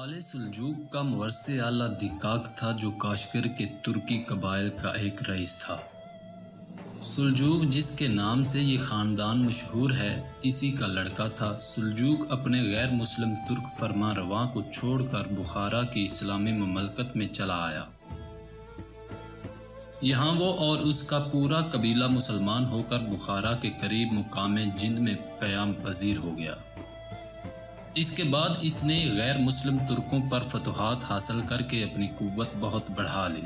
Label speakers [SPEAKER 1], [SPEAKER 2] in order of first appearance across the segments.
[SPEAKER 1] آل سلجوق کا مورث اعلیٰ دیکاک تھا جو کاشغر کے ترکی قبائل کا ایک رئیس تھا۔ سلجوق جس کے نام سے یہ خاندان مشہور ہے اسی کا لڑکا تھا۔ سلجوق اپنے غیر مسلم ترک فرما رواں کو چھوڑ کر بخارا کی اسلامی مملکت میں چلا آیا۔ یہاں وہ اور اس کا پورا قبیلہ مسلمان ہو کر بخارا کے قریب مقام جند میں قیام پذیر ہو گیا۔ اس کے بعد اس نے غیر مسلم ترکوں پر فتوحات حاصل کر کے اپنی قوت بہت بڑھا لی۔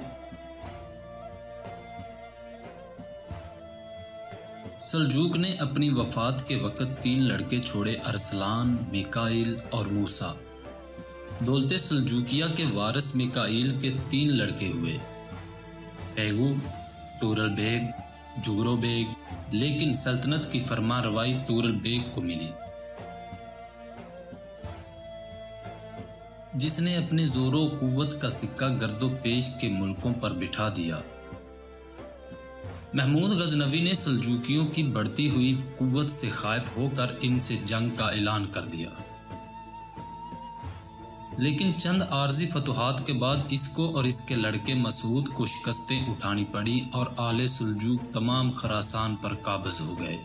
[SPEAKER 1] سلجوق نے اپنی وفات کے وقت 3 لڑکے چھوڑے: ارسلان، میکائیل اور موسیٰ۔ دولت سلجوقیہ کے وارث میکائیل کے 3 لڑکے ہوئے: ایگو، تورل بیگ، جغرو بیگ، لیکن سلطنت کی فرما روائی تورل بیگ کو ملی، جس نے اپنے زور و قوت کا سکہ گرد و پیش کے ملکوں پر بٹھا دیا۔ محمود غزنوی نے سلجوقیوں کی بڑھتی ہوئی قوت سے خائف ہو کر ان سے جنگ کا اعلان کر دیا، لیکن چند عارضی فتوحات کے بعد اس کو اور اس کے لڑکے مسعود کو شکستیں اٹھانی پڑی اور آل سلجوق تمام خراسان پر قابض ہو گئے۔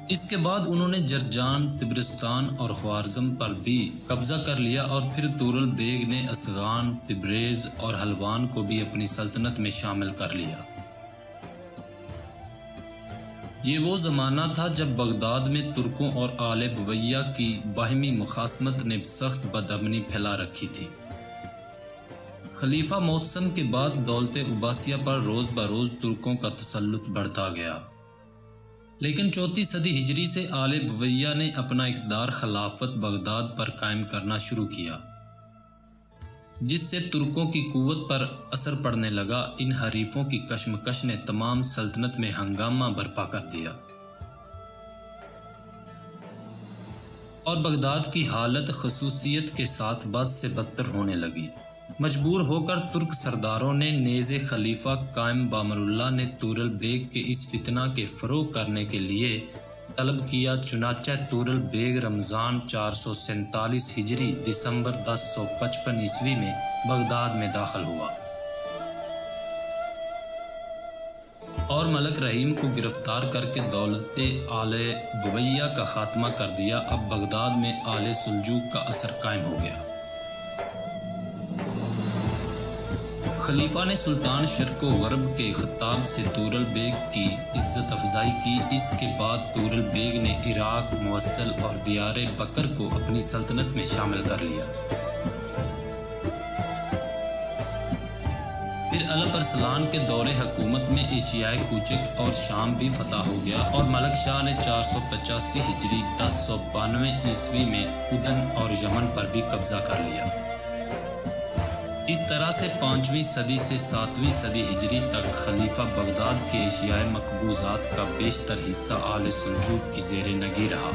[SPEAKER 1] اس کے بعد انہوں نے جرجان، طبرستان اور خوارزم پر بھی قبضہ کر لیا اور پھر تورل بیگ نے اسغان، تبریز اور حلوان کو بھی اپنی سلطنت میں شامل کر لیا۔ یہ وہ زمانہ تھا جب بغداد میں ترکوں اور آل بویہ کی باہمی مخاصمت نے سخت بدامنی پھیلا رکھی تھی۔ خلیفہ معتصم کے بعد دولت عباسیہ پر روز بروز ترکوں کا تسلط بڑھتا گیا، لیکن 4 صدی ہجری سے آل بویہ نے اپنا اقتدار خلافت بغداد پر قائم کرنا شروع کیا، جس سے ترکوں کی قوت پر اثر پڑنے لگا۔ ان حریفوں کی کشمکش نے تمام سلطنت میں ہنگامہ برپا کر دیا اور بغداد کی حالت خصوصیت کے ساتھ بد سے بدتر ہونے لگی۔ مجبور ہو کر ترک سرداروں نے نیز خلیفہ قائم بامر اللہ نے تورل بیگ کے اس فتنہ کے فروغ کرنے کے لیے طلب کیا، چنانچہ تورل بیگ رمضان 447 ہجری دسمبر 1055 عیسوی میں بغداد میں داخل ہوا اور ملک رحیم کو گرفتار کر کے دولت آل بویہ کا خاتمہ کر دیا۔ اب بغداد میں آل سلجوق کا اثر قائم ہو گیا۔ خلیفہ نے سلطان شرق و غرب کے خطاب سے تورل بیگ کی عزت افزائی کی۔ اس کے بعد تورل بیگ نے عراق، موصل اور دیار بکر کو اپنی سلطنت میں شامل کر لیا۔ پھر الپ ارسلان کے دور حکومت میں ایشیائے کوچک اور شام بھی فتح ہو گیا اور ملک شاہ نے 485 ہجری 1092 عیسوی میں ادن اور یمن پر بھی قبضہ کر لیا۔ اس طرح سے 5ویں صدی سے 7ویں صدی ہجری تک خلیفہ بغداد کے ایشیائے مقبوضات کا بیشتر حصہ آل سلجوق کی زیر نگی رہا۔